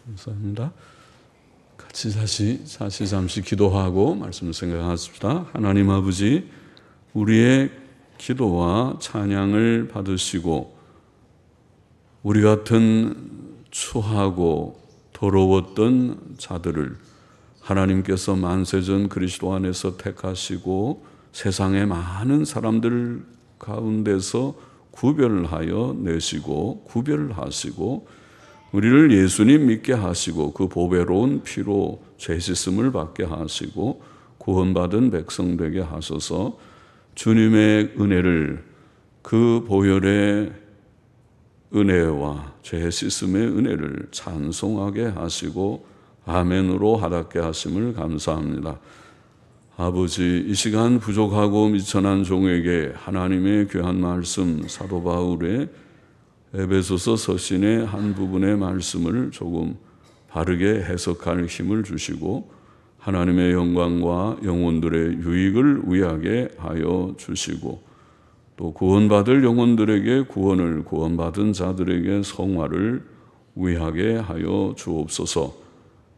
감사합니다. 같이 다시 잠시 기도하고 말씀을 생각하십시다. 하나님 아버지, 우리의 기도와 찬양을 받으시고 우리 같은 추하고 더러웠던 자들을 하나님께서 만세전 그리스도 안에서 택하시고 세상의 많은 사람들 가운데서 구별하여 내시고 구별하시고 우리를 예수님 믿게 하시고 그 보배로운 피로 죄 씻음을 받게 하시고 구원받은 백성 되게 하소서. 주님의 은혜를, 그 보혈의 은혜와 죄 씻음의 은혜를 찬송하게 하시고 아멘으로 하답게 하심을 감사합니다. 아버지, 이 시간 부족하고 미천한 종에게 하나님의 귀한 말씀, 사도 바울의 에베소서 서신의 한 부분의 말씀을 조금 바르게 해석할 힘을 주시고 하나님의 영광과 영혼들의 유익을 위하게 하여 주시고 또 구원받을 영혼들에게 구원을, 구원받은 자들에게 성화를 위하게 하여 주옵소서.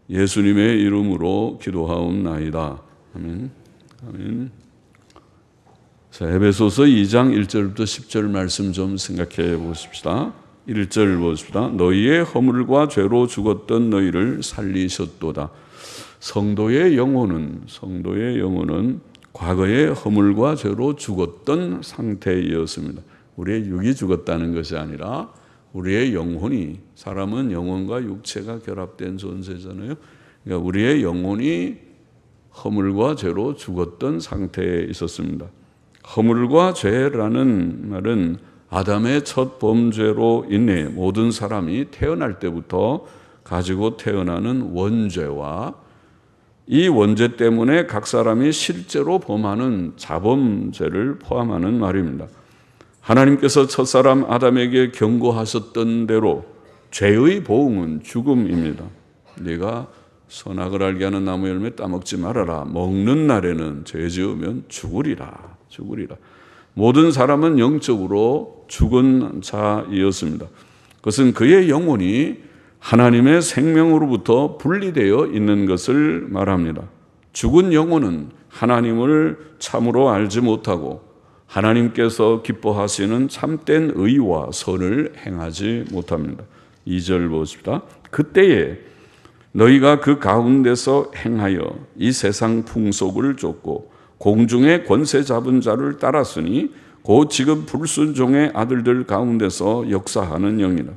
예수님의 이름으로 기도하옵나이다. 아멘. 아멘. 자, 에베소서 2장 1절부터 10절 말씀 좀 생각해 보십시다. 1절 보십시다. 너희의 허물과 죄로 죽었던 너희를 살리셨도다. 성도의 영혼은 과거의 허물과 죄로 죽었던 상태였습니다. 우리의 육이 죽었다는 것이 아니라 우리의 영혼이, 사람은 영혼과 육체가 결합된 존재잖아요. 그러니까 우리의 영혼이 허물과 죄로 죽었던 상태에 있었습니다. 허물과 죄라는 말은 아담의 첫 범죄로 인해 모든 사람이 태어날 때부터 가지고 태어나는 원죄와 이 원죄 때문에 각 사람이 실제로 범하는 자범죄를 포함하는 말입니다. 하나님께서 첫사람 아담에게 경고하셨던 대로 죄의 보응은 죽음입니다. 네가 선악을 알게 하는 나무 열매 따먹지 말아라. 먹는 날에는 죄 지으면 죽으리라. 모든 사람은 영적으로 죽은 자이었습니다. 그것은 그의 영혼이 하나님의 생명으로부터 분리되어 있는 것을 말합니다. 죽은 영혼은 하나님을 참으로 알지 못하고 하나님께서 기뻐하시는 참된 의와 선을 행하지 못합니다. 2절 보십시다. 그때에 너희가 그 가운데서 행하여 이 세상 풍속을 쫓고 공중의 권세 잡은 자를 따랐으니 곧 지금 불순종의 아들들 가운데서 역사하는 영이다.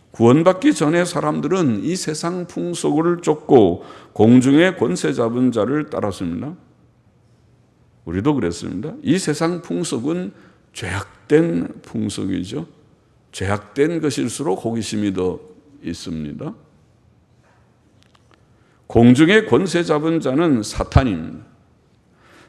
구원받기 전에 사람들은 이 세상 풍속을 쫓고 공중의 권세 잡은 자를 따랐습니다. 우리도 그랬습니다. 이 세상 풍속은 죄악된 풍속이죠. 죄악된 것일수록 호기심이 더 있습니다. 공중의 권세 잡은 자는 사탄입니다.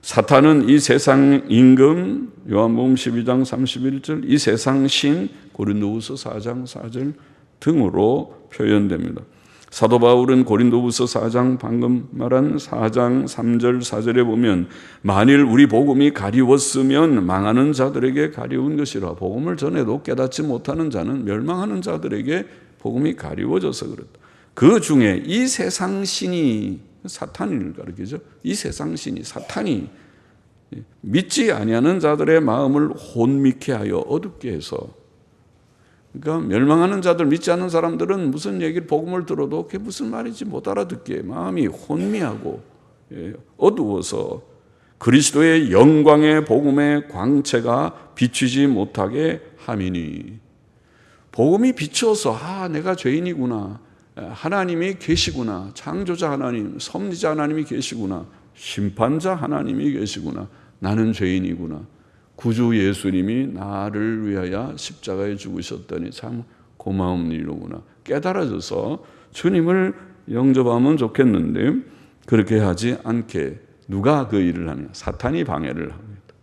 사탄은 이 세상 임금, 요한복음 12장 31절, 이 세상 신, 고린도후서 4장 4절 등으로 표현됩니다. 사도 바울은 고린도후서 4장, 방금 말한 4장 3절 4절에 보면 만일 우리 복음이 가리웠으면 망하는 자들에게 가리운 것이라. 복음을 전해도 깨닫지 못하는 자는 멸망하는 자들에게 복음이 가리워져서 그렇다. 그 중에 이 세상 신이 사탄을 가리키죠. 이 세상 신이, 사탄이 믿지 아니하는 자들의 마음을 혼미케 하여 어둡게 해서, 그러니까 멸망하는 자들, 믿지 않는 사람들은 무슨 얘기를 복음을 들어도 그게 무슨 말인지 못 알아듣게 마음이 혼미하고 어두워서 그리스도의 영광의 복음의 광채가 비추지 못하게 함이니, 복음이 비추어서 내가 죄인이구나, 하나님이 계시구나, 창조자 하나님, 섭리자 하나님이 계시구나, 심판자 하나님이 계시구나, 나는 죄인이구나, 구주 예수님이 나를 위하여 십자가에 죽으셨더니 참 고마운 일이구나 깨달아져서 주님을 영접하면 좋겠는데 그렇게 하지 않게 누가 그 일을 하냐? 사탄이 방해를 합니다.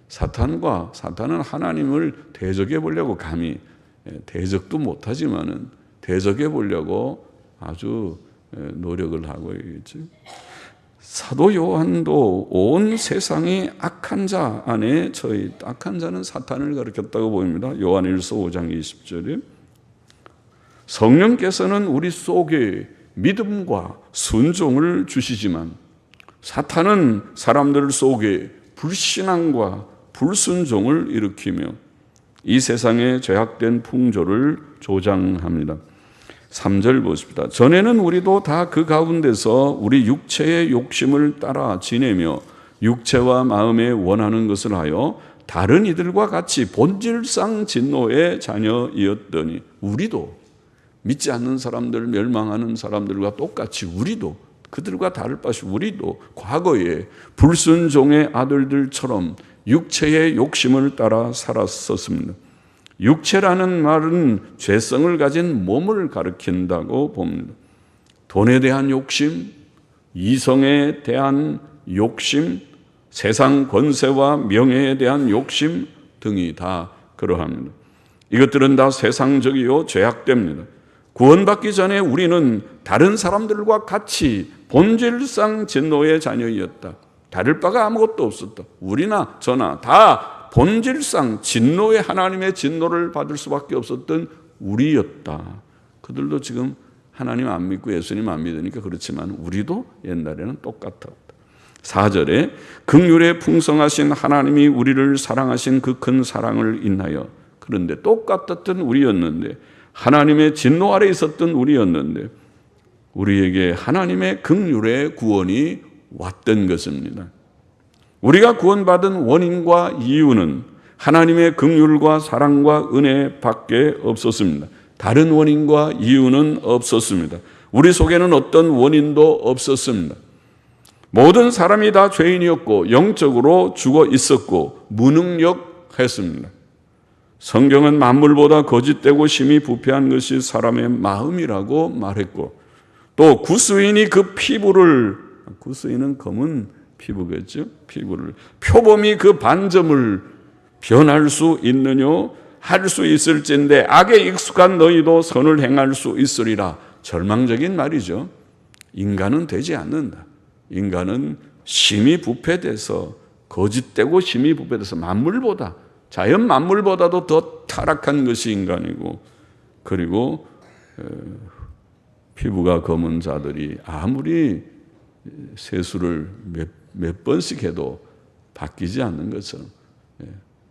사탄은 하나님을 대적해 보려고 감히, 대적도 못하지만은 대적해 보려고 아주 노력을 하고 있지. 사도 요한도 온 세상이 악한 자 안에 처해 있다. 악한 자는 사탄을 가리켰다고 보입니다. 요한일서 5장 20절에 성령께서는 우리 속에 믿음과 순종을 주시지만 사탄은 사람들 속에 불신앙과 불순종을 일으키며 이 세상의 죄악된 풍조를 조장합니다. 3절 보십니다. 전에는 우리도 다 그 가운데서 우리 육체의 욕심을 따라 지내며 육체와 마음에 원하는 것을 하여 다른 이들과 같이 본질상 진노의 자녀이었더니, 우리도 믿지 않는 사람들, 멸망하는 사람들과 똑같이 우리도, 그들과 다를 바 없이 우리도 과거에 불순종의 아들들처럼 육체의 욕심을 따라 살았었습니다. 육체라는 말은 죄성을 가진 몸을 가리킨다고 봅니다. 돈에 대한 욕심, 이성에 대한 욕심, 세상 권세와 명예에 대한 욕심 등이 다 그러합니다. 이것들은 다 세상적이요 죄악됩니다. 구원받기 전에 우리는 다른 사람들과 같이 본질상 진노의 자녀이었다. 다를 바가 아무것도 없었다. 우리나 저나 다 본질상 진노의, 하나님의 진노를 받을 수밖에 없었던 우리였다. 그들도 지금 하나님 안 믿고 예수님 안 믿으니까 그렇지만 우리도 옛날에는 똑같았다. 4절에 긍휼에 풍성하신 하나님이 우리를 사랑하신 그 큰 사랑을 인하여, 그런데 똑같았던 우리였는데, 하나님의 진노 아래 있었던 우리였는데 우리에게 하나님의 긍휼의 구원이 왔던 것입니다. 우리가 구원받은 원인과 이유는 하나님의 긍휼과 사랑과 은혜밖에 없었습니다. 다른 원인과 이유는 없었습니다. 우리 속에는 어떤 원인도 없었습니다. 모든 사람이 다 죄인이었고 영적으로 죽어 있었고 무능력했습니다. 성경은 만물보다 거짓되고 심히 부패한 것이 사람의 마음이라고 말했고, 또 구스인이 그 피부를, 구스인은 검은 피부겠죠? 피부를, 표범이 그 반점을 변할 수 있느냐? 할 수 있을진데 악에 익숙한 너희도 선을 행할 수 있으리라. 절망적인 말이죠. 인간은 되지 않는다. 인간은 심히 부패돼서, 거짓되고 심히 부패돼서 만물보다, 자연 만물보다도 더 타락한 것이 인간이고, 그리고 피부가 검은 자들이 아무리 세수를 몇 번씩 해도 바뀌지 않는 것처럼,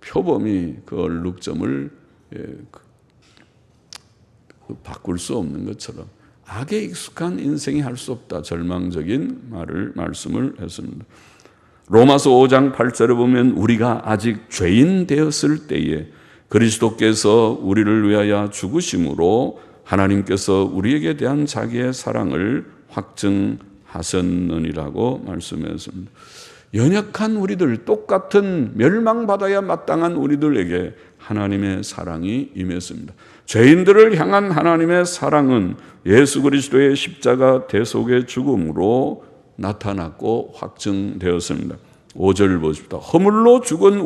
표범이 그 얼룩점을 바꿀 수 없는 것처럼 악에 익숙한 인생이 할 수 없다. 절망적인 말씀을 했습니다. 로마서 5장 8절에 보면 우리가 아직 죄인 되었을 때에 그리스도께서 우리를 위하여 죽으심으로 하나님께서 우리에게 대한 자기의 사랑을 확증하셨느니라고 말씀했습니다. 연약한 우리들, 똑같은 멸망받아야 마땅한 우리들에게 하나님의 사랑이 임했습니다. 죄인들을 향한 하나님의 사랑은 예수 그리스도의 십자가 대속의 죽음으로 나타났고 확증되었습니다. 5절 보십시다. 허물로 죽었던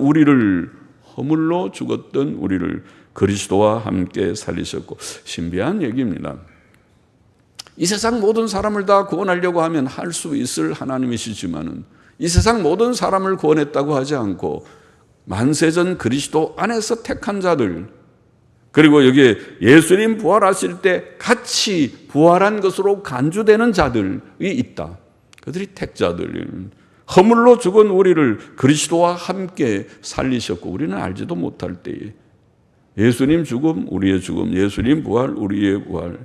우리를 그리스도와 함께 살리셨고, 신비한 얘기입니다. 이 세상 모든 사람을 다 구원하려고 하면 할 수 있을 하나님이시지만은 이 세상 모든 사람을 구원했다고 하지 않고 만세전 그리스도 안에서 택한 자들, 그리고 여기에 예수님 부활하실 때 같이 부활한 것으로 간주되는 자들이 있다. 그들이 택자들. 허물로 죽은 우리를 그리스도와 함께 살리셨고, 우리는 알지도 못할 때에 예수님 죽음, 우리의 죽음, 예수님 부활, 우리의 부활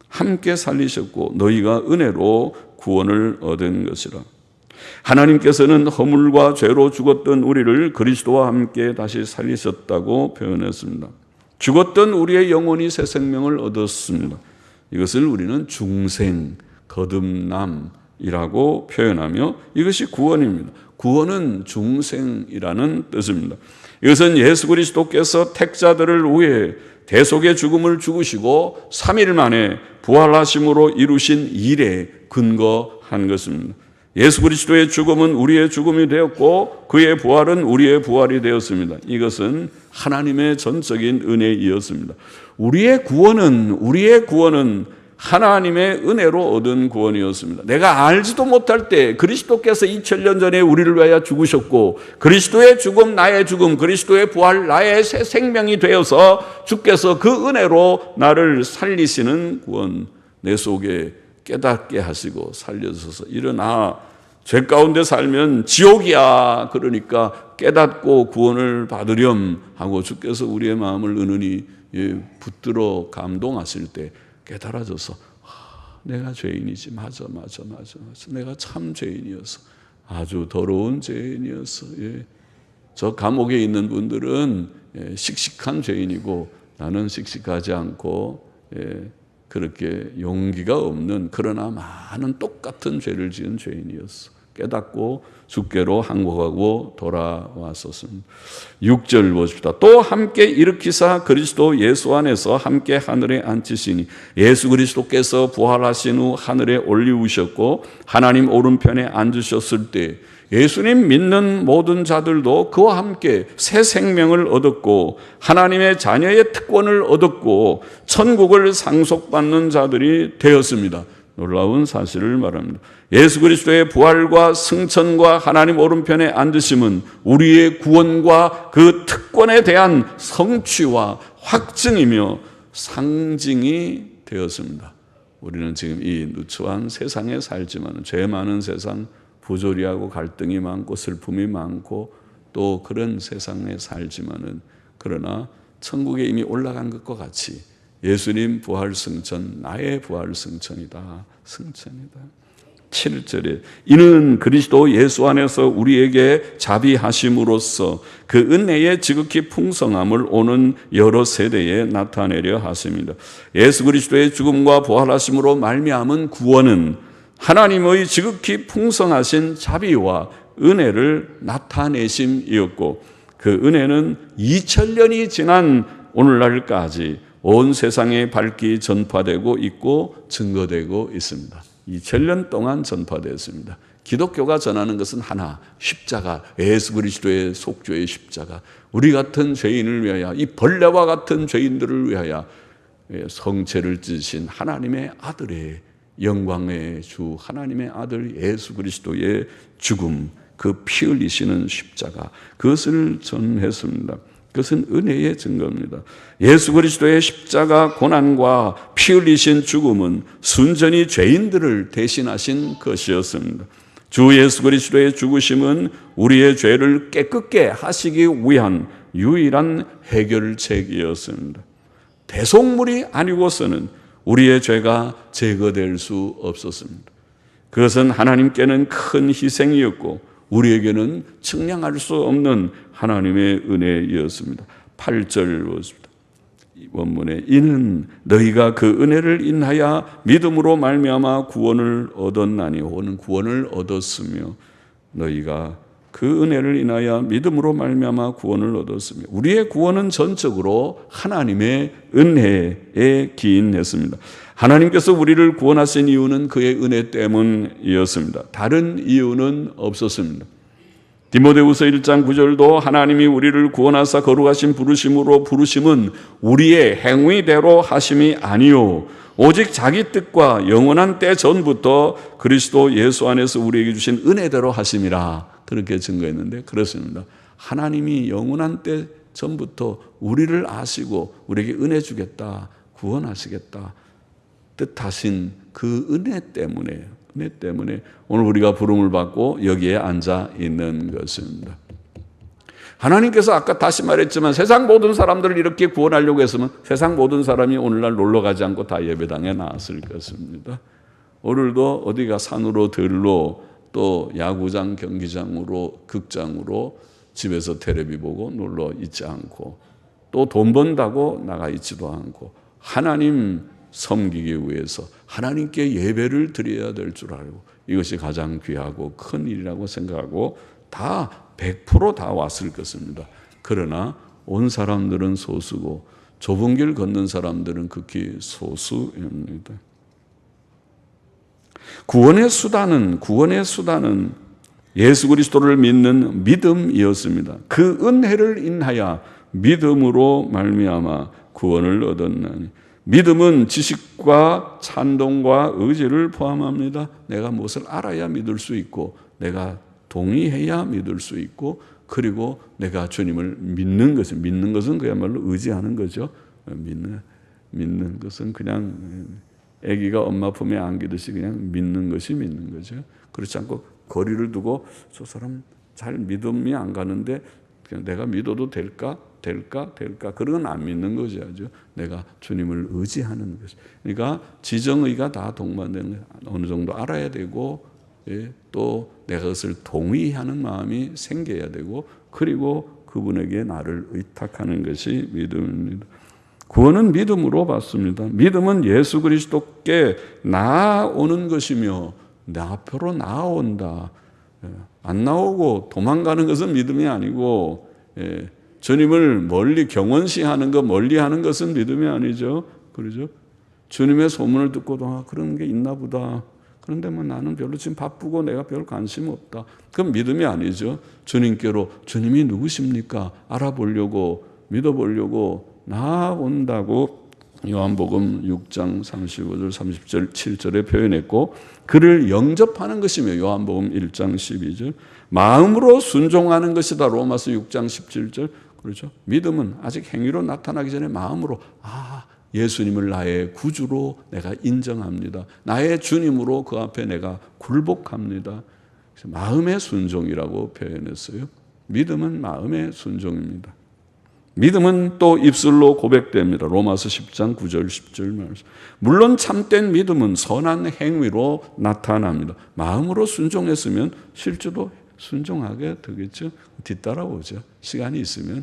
함께 살리셨고 너희가 은혜로 구원을 얻은 것이라. 하나님께서는 허물과 죄로 죽었던 우리를 그리스도와 함께 다시 살리셨다고 표현했습니다. 죽었던 우리의 영혼이 새 생명을 얻었습니다. 이것을 우리는 중생, 거듭남이라고 표현하며 이것이 구원입니다. 구원은 중생이라는 뜻입니다. 이것은 예수 그리스도께서 택자들을 위해 대속의 죽음을 죽으시고 3일 만에 부활하심으로 이루신 일에 근거한 것입니다. 예수 그리스도의 죽음은 우리의 죽음이 되었고 그의 부활은 우리의 부활이 되었습니다. 이것은 하나님의 전적인 은혜이었습니다. 우리의 구원은 하나님의 은혜로 얻은 구원이었습니다. 내가 알지도 못할 때 그리스도께서 2000년 전에 우리를 위하여 죽으셨고 그리스도의 죽음 나의 죽음, 그리스도의 부활 나의 새 생명이 되어서 주께서 그 은혜로 나를 살리시는 구원, 내 속에 깨닫게 하시고 살려주셔서 일어나, 죄 가운데 살면 지옥이야. 그러니까 깨닫고 구원을 받으렴 하고 주께서 우리의 마음을 은은히 붙들어 감동하실 때 깨달아져서 내가 죄인이지. 맞아. 내가 참 죄인이었어. 아주 더러운 죄인이었어. 저 감옥에 있는 분들은 씩씩한 죄인이고 나는 씩씩하지 않고 그렇게 용기가 없는, 그러나 많은 똑같은 죄를 지은 죄인이었어. 깨닫고 주께로 항복하고 돌아왔었습니다. 6절 보십시다. 또 함께 일으키사 그리스도 예수 안에서 함께 하늘에 앉히시니, 예수 그리스도께서 부활하신 후 하늘에 올리우셨고 하나님 오른편에 앉으셨을 때 예수님 믿는 모든 자들도 그와 함께 새 생명을 얻었고 하나님의 자녀의 특권을 얻었고 천국을 상속받는 자들이 되었습니다. 놀라운 사실을 말합니다. 예수 그리스도의 부활과 승천과 하나님 오른편에 앉으심은 우리의 구원과 그 특권에 대한 성취와 확증이며 상징이 되었습니다. 우리는 지금 이 누추한 세상에 살지만, 죄 많은 세상, 부조리하고 갈등이 많고 슬픔이 많고 또 그런 세상에 살지만은, 그러나 천국에 이미 올라간 것과 같이 예수님 부활 승천, 나의 부활 승천이다. 승천이다. 7절에 이는 그리스도 예수 안에서 우리에게 자비하심으로써 그 은혜의 지극히 풍성함을 오는 여러 세대에 나타내려 하십니다. 예수 그리스도의 죽음과 부활하심으로 말미암은 구원은 하나님의 지극히 풍성하신 자비와 은혜를 나타내심이었고, 그 은혜는 2000년이 지난 오늘날까지 온 세상에 밝히 전파되고 있고 증거되고 있습니다. 2000년 동안 전파되었습니다. 기독교가 전하는 것은 하나, 십자가, 예수 그리스도의 속죄의 십자가, 우리 같은 죄인을 위하여, 이 벌레와 같은 죄인들을 위하여 성체를 찢으신 하나님의 아들의 영광의 주 하나님의 아들 예수 그리스도의 죽음, 그 피 흘리시는 십자가, 그것을 전했습니다. 그것은 은혜의 증거입니다. 예수 그리스도의 십자가 고난과 피 흘리신 죽음은 순전히 죄인들을 대신하신 것이었습니다. 주 예수 그리스도의 죽으심은 우리의 죄를 깨끗게 하시기 위한 유일한 해결책이었습니다. 대속물이 아니고서는 우리의 죄가 제거될 수 없었습니다. 그것은 하나님께는 큰 희생이었고 우리에게는 측량할 수 없는 하나님의 은혜였습니다. 8절 보십니다. 원문에 이는 너희가 그 은혜를 인하여 믿음으로 말미암아 구원을 얻었나니, 오는 구원을 얻었으며, 너희가 그 은혜를 인하여 믿음으로 말미암아 구원을 얻었으며, 우리의 구원은 전적으로 하나님의 은혜에 기인했습니다. 하나님께서 우리를 구원하신 이유는 그의 은혜 때문이었습니다. 다른 이유는 없었습니다. 디모데후서 1장 9절도 하나님이 우리를 구원하사 거룩하신 부르심으로, 부르심은 우리의 행위대로 하심이 아니요 오직 자기 뜻과 영원한 때 전부터 그리스도 예수 안에서 우리에게 주신 은혜대로 하심이라, 그렇게 증거했는데 그렇습니다. 하나님이 영원한 때 전부터 우리를 아시고 우리에게 은혜 주겠다, 구원하시겠다 뜻하신 그 은혜 때문에 오늘 우리가 부름을 받고 여기에 앉아 있는 것입니다. 하나님께서 아까 다시 말했지만 세상 모든 사람들을 이렇게 구원하려고 했으면 세상 모든 사람이 오늘날 놀러 가지 않고 다 예배당에 나왔을 것입니다. 오늘도 어디가 산으로 들로 또 야구장, 경기장으로, 극장으로 집에서 텔레비 보고 놀러 있지 않고 또 돈 번다고 나가 있지도 않고 하나님 섬기기 위해서 하나님께 예배를 드려야 될 줄 알고 이것이 가장 귀하고 큰 일이라고 생각하고 다 100% 다 왔을 것입니다. 그러나 온 사람들은 소수고 좁은 길 걷는 사람들은 극히 소수입니다. 구원의 수단은 예수 그리스도를 믿는 믿음이었습니다. 그 은혜를 인하여 믿음으로 말미암아 구원을 얻었나니, 믿음은 지식과 찬동과 의지를 포함합니다. 내가 무엇을 알아야 믿을 수 있고, 내가 동의해야 믿을 수 있고, 그리고 내가 주님을 믿는 것은 그야말로 의지하는 거죠. 믿는 것은 그냥 아기가 엄마 품에 안기듯이 그냥 믿는 것이 믿는 거죠. 그렇지 않고 거리를 두고 저 사람 잘 믿음이 안 가는데 그냥 내가 믿어도 될까? 그런 건 안 믿는 거죠. 내가 주님을 의지하는 것이. 그러니까 지정의가 다 동반되는 거예요. 어느 정도 알아야 되고, 또 내가 그것을 동의하는 마음이 생겨야 되고, 그리고 그분에게 나를 의탁하는 것이 믿음입니다. 구원은 믿음으로 받습니다. 믿음은 예수 그리스도께 나아오는 것이며 내 앞으로 나아온다. 안 나오고 도망가는 것은 믿음이 아니고, 주님을 멀리 경원시하는 것, 멀리하는 것은 믿음이 아니죠. 그러죠? 주님의 소문을 듣고도 그런 게 있나 보다. 그런데 나는 별로 지금 바쁘고 내가 별 관심 없다. 그건 믿음이 아니죠. 주님께로 주님이 누구십니까? 알아보려고, 믿어보려고 나아온다고 요한복음 6장 35절 37절에 표현했고, 그를 영접하는 것이며 요한복음 1장 12절 마음으로 순종하는 것이다. 로마서 6장 17절. 그렇죠? 믿음은 아직 행위로 나타나기 전에 마음으로 예수님을 나의 구주로 내가 인정합니다. 나의 주님으로 그 앞에 내가 굴복합니다. 그래서 마음의 순종이라고 표현했어요. 믿음은 마음의 순종입니다. 믿음은 또 입술로 고백됩니다. 로마서 10장 9절 10절 말씀. 물론 참된 믿음은 선한 행위로 나타납니다. 마음으로 순종했으면 실제로 순종하게 되겠죠. 뒤따라오죠. 시간이 있으면.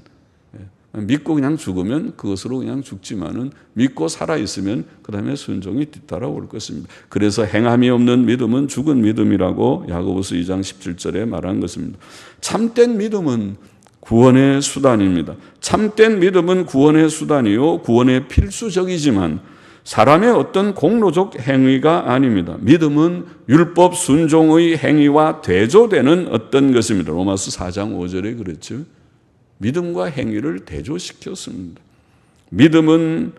믿고 그냥 죽으면 그것으로 그냥 죽지만은 믿고 살아있으면 그 다음에 순종이 뒤따라올 것입니다. 그래서 행함이 없는 믿음은 죽은 믿음이라고 야고보서 2장 17절에 말한 것입니다. 참된 믿음은 구원의 수단입니다. 참된 믿음은 구원의 수단이요 구원의 필수적이지만 사람의 어떤 공로적 행위가 아닙니다. 믿음은 율법 순종의 행위와 대조되는 어떤 것입니다. 로마서 4장 5절에 그랬죠. 믿음과 행위를 대조시켰습니다. 믿음은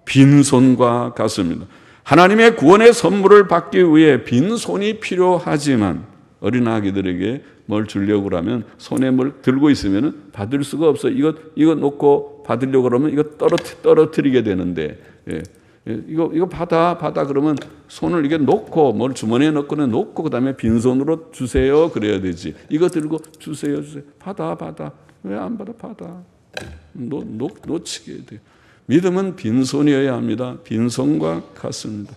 빈손과 같습니다. 하나님의 구원의 선물을 받기 위해 빈손이 필요하지만 어린아기들에게 뭘 주려고 하면 손에 뭘 들고 있으면 받을 수가 없어요. 이거 놓고 받으려고 그러면 이거 떨어뜨리게 되는데, 이거 받아 그러면 손을 이게 놓고 뭘 주머니에 넣거나 놓고 그 다음에 빈손으로 주세요 그래야 되지. 이거 들고 주세요. 받아. 왜 안 받아? 놓치게 돼요. 믿음은 빈손이어야 합니다. 빈손과 같습니다.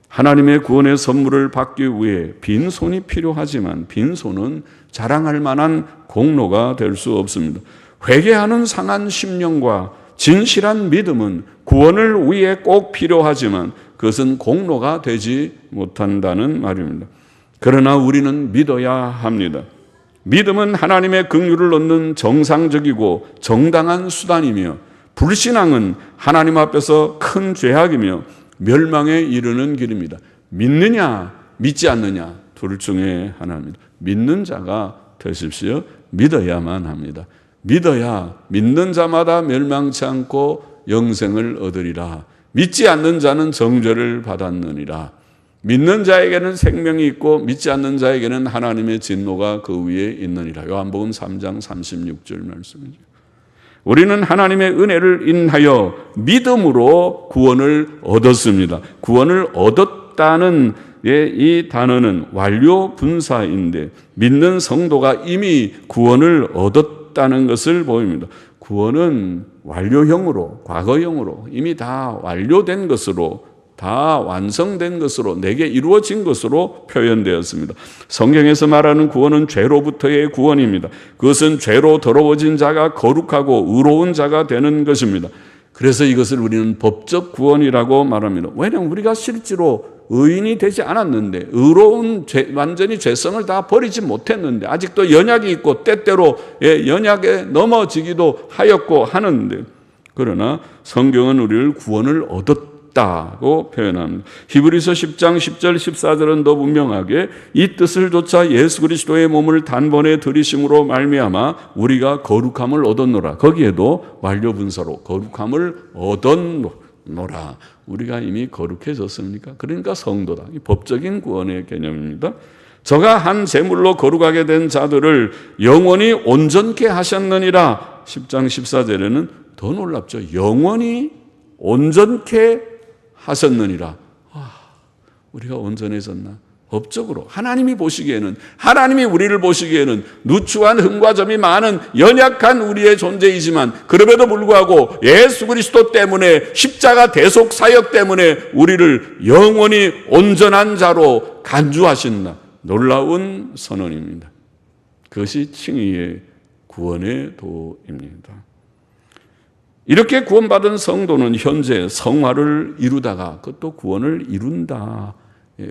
하나님의 구원의 선물을 받기 위해 빈손이 필요하지만 빈손은 자랑할 만한 공로가 될 수 없습니다. 회개하는 상한 심령과 진실한 믿음은 구원을 위해 꼭 필요하지만 그것은 공로가 되지 못한다는 말입니다. 그러나 우리는 믿어야 합니다. 믿음은 하나님의 긍휼을 얻는 정상적이고 정당한 수단이며 불신앙은 하나님 앞에서 큰 죄악이며 멸망에 이르는 길입니다. 믿느냐 믿지 않느냐 둘 중에 하나입니다. 믿는 자가 되십시오. 믿어야만 합니다. 믿어야 믿는 자마다 멸망치 않고 영생을 얻으리라. 믿지 않는 자는 정죄를 받았느니라. 믿는 자에게는 생명이 있고 믿지 않는 자에게는 하나님의 진노가 그 위에 있느니라. 요한복음 3장 36절 말씀이죠. 우리는 하나님의 은혜를 인하여 믿음으로 구원을 얻었습니다. 구원을 얻었다는 이 단어는 완료 분사인데 믿는 성도가 이미 구원을 얻었다는 것을 보입니다. 구원은 완료형으로, 과거형으로 이미 다 완료된 것으로, 다 완성된 것으로, 내게 이루어진 것으로 표현되었습니다. 성경에서 말하는 구원은 죄로부터의 구원입니다. 그것은 죄로 더러워진 자가 거룩하고 의로운 자가 되는 것입니다. 그래서 이것을 우리는 법적 구원이라고 말합니다. 왜냐하면 우리가 실제로 의인이 되지 않았는데, 완전히 죄성을 다 버리지 못했는데, 아직도 연약이 있고 때때로 연약에 넘어지기도 하였고 하는데, 그러나 성경은 우리를 구원을 얻었다 다고 표현합니다. 히브리서 10장 10절 14절은 더 분명하게 이 뜻을 좇아 예수 그리스도의 몸을 단번에 들이심으로 말미암아 우리가 거룩함을 얻었노라. 거기에도 완료분사로 거룩함을 얻었노라. 우리가 이미 거룩해졌습니까? 그러니까 성도다. 이 법적인 구원의 개념입니다. 저가 한 제물로 거룩하게 된 자들을 영원히 온전케 하셨느니라. 10장 14절에는 더 놀랍죠. 영원히 온전케 하셨느니라. 우리가 온전해졌나? 법적으로 하나님이 보시기에는, 하나님이 우리를 보시기에는 누추한 흠과 점이 많은 연약한 우리의 존재이지만 그럼에도 불구하고 예수 그리스도 때문에, 십자가 대속 사역 때문에 우리를 영원히 온전한 자로 간주하신다. 놀라운 선언입니다. 그것이 칭의의 구원의 도입니다. 이렇게 구원받은 성도는 현재 성화를 이루다가, 그것도 구원을 이룬다,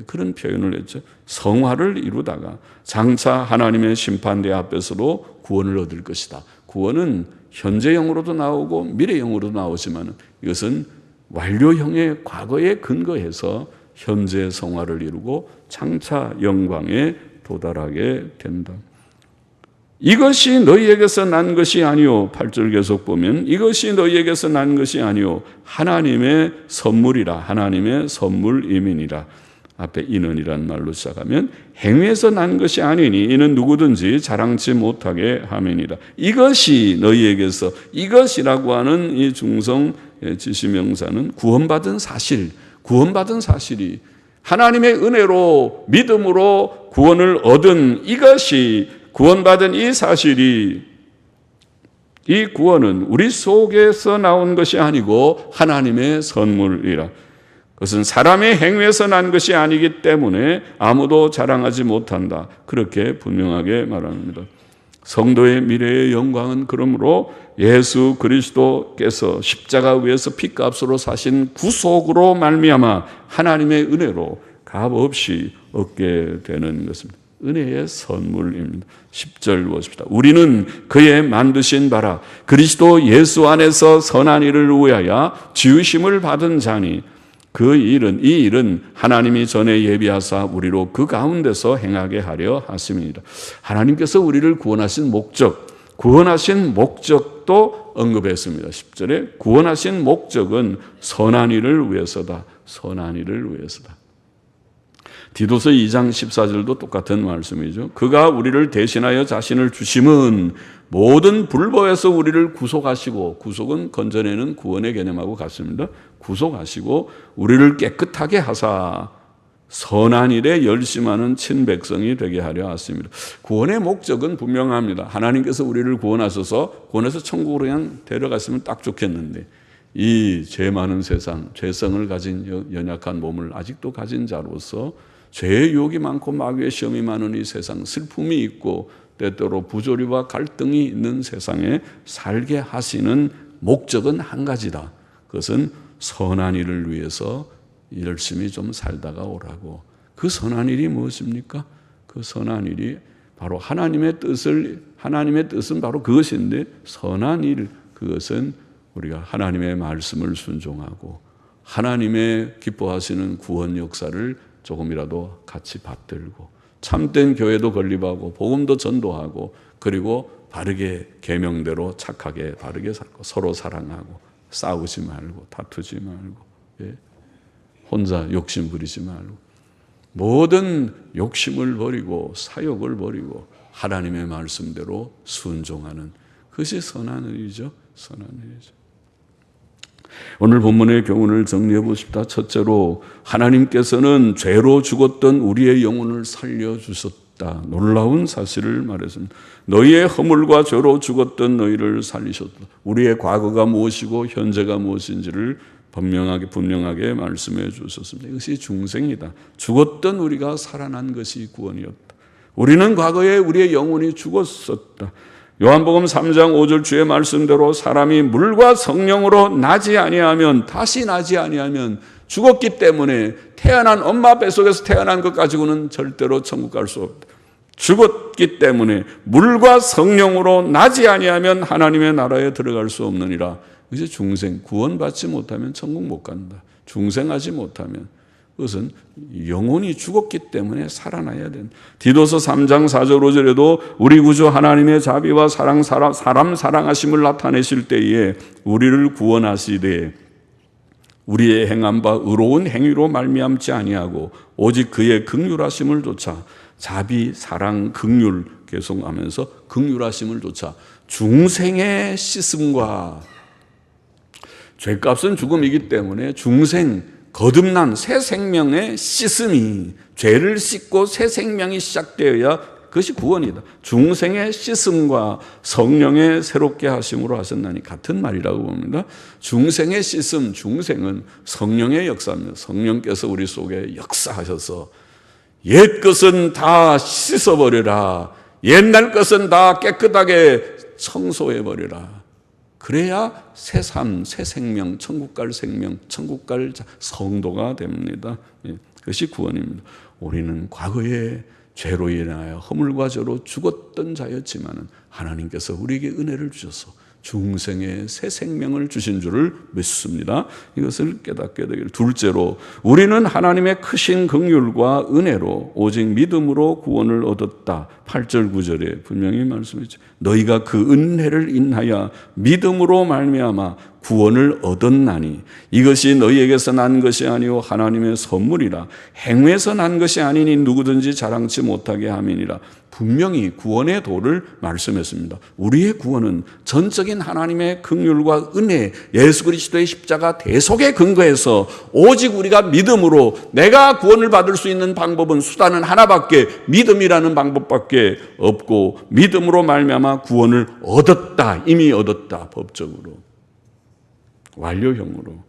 그런 표현을 했죠. 성화를 이루다가 장차 하나님의 심판대 앞에서도 구원을 얻을 것이다. 구원은 현재형으로도 나오고 미래형으로도 나오지만 이것은 완료형의 과거에 근거해서 현재 성화를 이루고 장차 영광에 도달하게 된다. 이것이 너희에게서 난 것이 아니요. 8절 계속 보면 이것이 너희에게서 난 것이 아니요. 하나님의 선물이라. 하나님의 선물임이니라. 앞에 이는이란 말로 시작하면 행위에서 난 것이 아니니 이는 누구든지 자랑치 못하게 함이니라. 이것이 너희에게서, 이것이라고 하는 이 중성 지시명사는 구원받은 사실, 구원받은 사실이 하나님의 은혜로 믿음으로 구원을 얻은 이것이, 구원받은 이 사실이, 이 구원은 우리 속에서 나온 것이 아니고 하나님의 선물이라. 그것은 사람의 행위에서 난 것이 아니기 때문에 아무도 자랑하지 못한다. 그렇게 분명하게 말합니다. 성도의 미래의 영광은 그러므로 예수 그리스도께서 십자가 위에서 피값으로 사신 구속으로 말미암아 하나님의 은혜로 값없이 얻게 되는 것입니다. 은혜의 선물입니다. 10절 보십시다. 우리는 그의 만드신 바라 그리스도 예수 안에서 선한 일을 위하여 지으심을 받은 자니 그 일은, 이 일은 하나님이 전에 예비하사 우리로 그 가운데서 행하게 하려 하심이니라. 하나님께서 우리를 구원하신 목적, 구원하신 목적도 언급했습니다. 10절에 구원하신 목적은 선한 일을 위해서다. 선한 일을 위해서다. 디도서 2장 14절도 똑같은 말씀이죠. 그가 우리를 대신하여 자신을 주심은 모든 불법에서 우리를 구속하시고, 구속은 건져내는 구원의 개념하고 같습니다. 구속하시고 우리를 깨끗하게 하사 선한 일에 열심하는 친백성이 되게 하려 하십니다. 구원의 목적은 분명합니다. 하나님께서 우리를 구원하셔서 구원해서 천국으로 그냥 데려갔으면 딱 좋겠는데 이 죄 많은 세상, 죄성을 가진 연약한 몸을 아직도 가진 자로서 죄의 유혹이 많고 마귀의 시험이 많은 이 세상, 슬픔이 있고 때때로 부조리와 갈등이 있는 세상에 살게 하시는 목적은 한 가지다. 그것은 선한 일을 위해서 열심히 좀 살다가 오라고. 그 선한 일이 무엇입니까? 그 선한 일이 바로 하나님의 뜻은 바로 그것인데, 선한 일, 그것은 우리가 하나님의 말씀을 순종하고 하나님의 기뻐하시는 구원 역사를 조금이라도 같이 받들고 참된 교회도 건립하고 복음도 전도하고 그리고 바르게 계명대로 착하게 바르게 살고 서로 사랑하고 싸우지 말고 다투지 말고 혼자 욕심 부리지 말고 모든 욕심을 버리고 사욕을 버리고 하나님의 말씀대로 순종하는 그것이 선한 일이죠. 선한 일이죠. 오늘 본문의 교훈을 정리해 보십시다. 첫째로 하나님께서는 죄로 죽었던 우리의 영혼을 살려주셨다. 놀라운 사실을 말했습니다. 너희의 허물과 죄로 죽었던 너희를 살리셨다. 우리의 과거가 무엇이고 현재가 무엇인지를 분명하게 말씀해 주셨습니다. 이것이 중생이다. 죽었던 우리가 살아난 것이 구원이었다. 우리는 과거에 우리의 영혼이 죽었었다. 요한복음 3장 5절 주의 말씀대로 사람이 물과 성령으로 다시 나지 아니하면 죽었기 때문에 태어난 엄마 뱃속에서 태어난 것 가지고는 절대로 천국 갈 수 없다. 죽었기 때문에 물과 성령으로 나지 아니하면 하나님의 나라에 들어갈 수 없느니라. 이제 중생 구원받지 못하면 천국 못 간다. 중생하지 못하면 그것은 영혼이 죽었기 때문에 살아나야 된다. 디도서 3장 4절 5절에도 우리 구주 하나님의 자비와 사람 사랑하심을 나타내실 때에 우리를 구원하시되 우리의 행한 바 의로운 행위로 말미암지 아니하고 오직 그의 긍휼하심을 조차 자비, 사랑, 긍휼 계속하면서 긍휼하심을 조차 중생의 씻음과 죄값은 죽음이기 때문에 중생 거듭난 새 생명의 씻음이 죄를 씻고 새 생명이 시작되어야 그것이 구원이다. 중생의 씻음과 성령의 새롭게 하심으로 하셨나니 같은 말이라고 봅니다. 중생의 씻음, 중생은 성령의 역사입니다. 성령께서 우리 속에 역사하셔서 옛 것은 다 씻어버려라. 옛날 것은 다 깨끗하게 청소해버려라. 그래야 새 삶, 새 생명, 천국 갈 생명, 천국 갈 성도가 됩니다. 그것이 구원입니다. 우리는 과거에 죄로 인하여 허물과 죄로 죽었던 자였지만 하나님께서 우리에게 은혜를 주셔서 중생의 새 생명을 주신 줄을 믿습니다. 이것을 깨닫게 되기를. 둘째로 우리는 하나님의 크신 긍휼과 은혜로 오직 믿음으로 구원을 얻었다. 8절 9절에 분명히 말씀했죠. 너희가 그 은혜를 인하여 믿음으로 말미암아 구원을 얻었나니 이것이 너희에게서 난 것이 아니오 하나님의 선물이라. 행위에서 난 것이 아니니 누구든지 자랑치 못하게 함이니라. 분명히 구원의 도를 말씀했습니다. 우리의 구원은 전적인 하나님의 긍휼과 은혜, 예수 그리스도의 십자가 대속에 근거해서 오직 우리가 믿음으로 내가 구원을 받을 수 있는 방법은 수단은 하나밖에 믿음이라는 방법밖에 없고 믿음으로 말미암아 구원을 얻었다. 이미 얻었다. 법적으로. 완료형으로.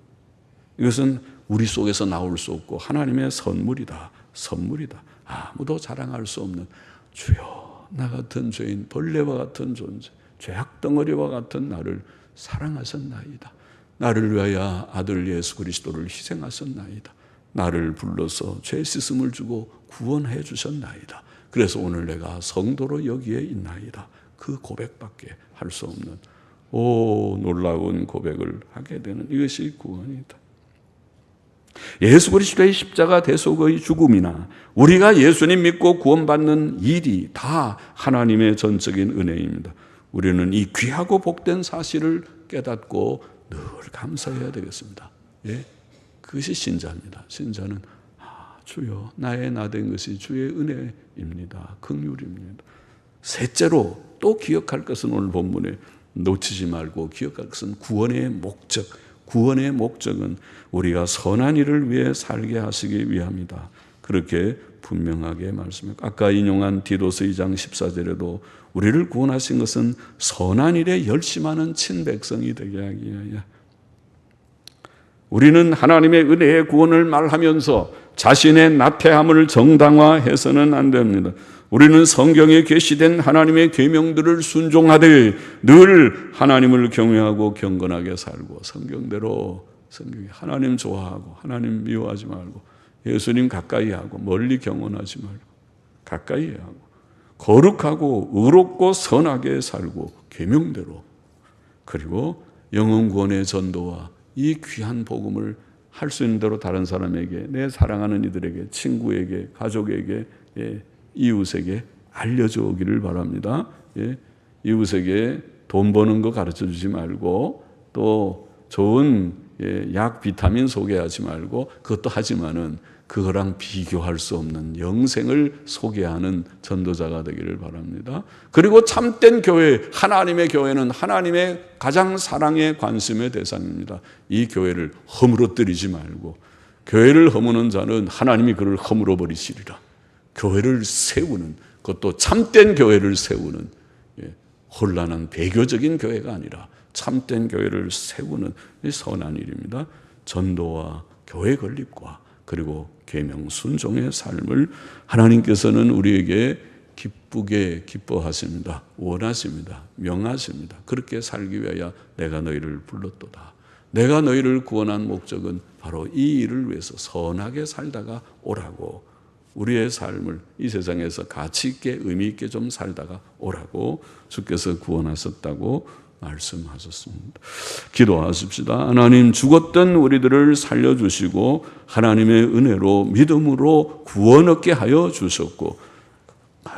이것은 우리 속에서 나올 수 없고 하나님의 선물이다. 선물이다. 아무도 자랑할 수 없는 주여 나 같은 죄인 벌레와 같은 존재 죄악 덩어리와 같은 나를 사랑하셨나이다. 나를 위하여 아들 예수 그리스도를 희생하셨나이다. 나를 불러서 죄 씻음을 주고 구원해 주셨나이다. 그래서 오늘 내가 성도로 여기에 있나이다. 그 고백밖에 할 수 없는 놀라운 고백을 하게 되는 이것이 구원이다. 예수 그리스도의 십자가 대속의 죽음이나 우리가 예수님 믿고 구원받는 일이 다 하나님의 전적인 은혜입니다. 우리는 이 귀하고 복된 사실을 깨닫고 늘 감사해야 되겠습니다. 예? 그것이 신자입니다. 신자는 주여 나의 나 된 것이 주의 은혜입니다. 긍휼입니다. 셋째로 또 기억할 것은 오늘 본문에 놓치지 말고 기억할 것은 구원의 목적. 구원의 목적은 우리가 선한 일을 위해 살게 하시기 위함이다. 그렇게 분명하게 말씀했고 아까 인용한 디도서 2장 14절에도 우리를 구원하신 것은 선한 일에 열심하는 친백성이 되게 하기 위하여. 우리는 하나님의 은혜의 구원을 말하면서 자신의 나태함을 정당화해서는 안 됩니다. 우리는 성경에 계시된 하나님의 계명들을 순종하되 늘 하나님을 경외하고 경건하게 살고 성경대로 하나님 좋아하고 하나님 미워하지 말고 예수님 가까이 하고 멀리 경원하지 말고 가까이 하고 거룩하고 의롭고 선하게 살고 계명대로 그리고 영혼 구원의 전도와 이 귀한 복음을 할 수 있는 대로 다른 사람에게 내 사랑하는 이들에게 친구에게 가족에게 이웃에게 알려줘 오기를 바랍니다. 이웃에게 돈 버는 거 가르쳐 주지 말고 또 좋은 약 비타민 소개하지 말고 그것도 하지만은 그거랑 비교할 수 없는 영생을 소개하는 전도자가 되기를 바랍니다. 그리고 참된 교회, 하나님의 교회는 하나님의 가장 사랑의 관심의 대상입니다. 이 교회를 허물어뜨리지 말고 교회를 허무는 자는 하나님이 그를 허물어 버리시리라. 교회를 세우는 그것도 참된 교회를 세우는 혼란한 배교적인 교회가 아니라 참된 교회를 세우는 선한 일입니다. 전도와 교회 건립과 그리고 계명 순종의 삶을 하나님께서는 우리에게 기쁘게 기뻐하십니다. 원하십니다. 명하십니다. 그렇게 살기 위하여 내가 너희를 불렀도다. 내가 너희를 구원한 목적은 바로 이 일을 위해서 선하게 살다가 오라고 우리의 삶을 이 세상에서 가치 있게 의미 있게 좀 살다가 오라고 주께서 구원하셨다고 말씀하셨습니다. 기도하십시다. 하나님, 죽었던 우리들을 살려주시고 하나님의 은혜로 믿음으로 구원 얻게 하여 주셨고,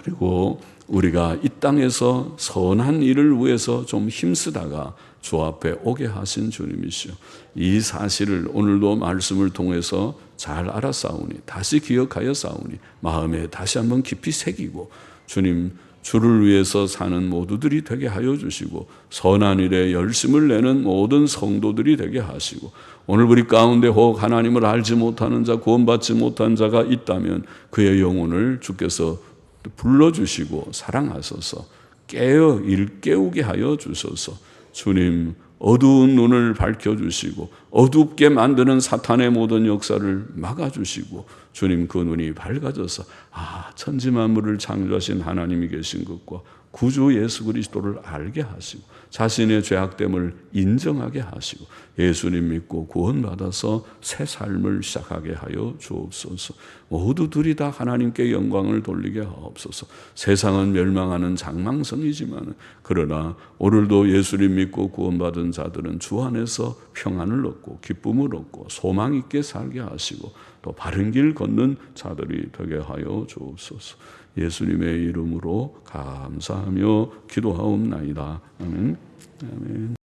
그리고 우리가 이 땅에서 선한 일을 위해서 좀 힘쓰다가 주 앞에 오게 하신 주님이시오. 이 사실을 오늘도 말씀을 통해서 잘 알아싸우니, 다시 기억하여 싸우니, 마음에 다시 한번 깊이 새기고, 주님, 주를 위해서 사는 모두들이 되게 하여 주시고, 선한 일에 열심을 내는 모든 성도들이 되게 하시고, 오늘 우리 가운데 혹 하나님을 알지 못하는 자, 구원받지 못한 자가 있다면 그의 영혼을 주께서 불러주시고 사랑하소서, 일깨우게 하여 주소서. 주님, 어두운 눈을 밝혀주시고 어둡게 만드는 사탄의 모든 역사를 막아주시고, 주님, 그 눈이 밝아져서 천지 만물을 창조하신 하나님이 계신 것과 구주 예수 그리스도를 알게 하시고 자신의 죄악됨을 인정하게 하시고 예수님 믿고 구원받아서 새 삶을 시작하게 하여 주옵소서. 모두들이 다 하나님께 영광을 돌리게 하옵소서. 세상은 멸망하는 장망성이지만 그러나 오늘도 예수님 믿고 구원받은 자들은 주 안에서 평안을 얻고 기쁨을 얻고 소망 있게 살게 하시고 또 바른 길 걷는 자들이 되게 하여 주옵소서. 예수님의 이름으로 감사하며 기도하옵나이다. 아멘. 아멘.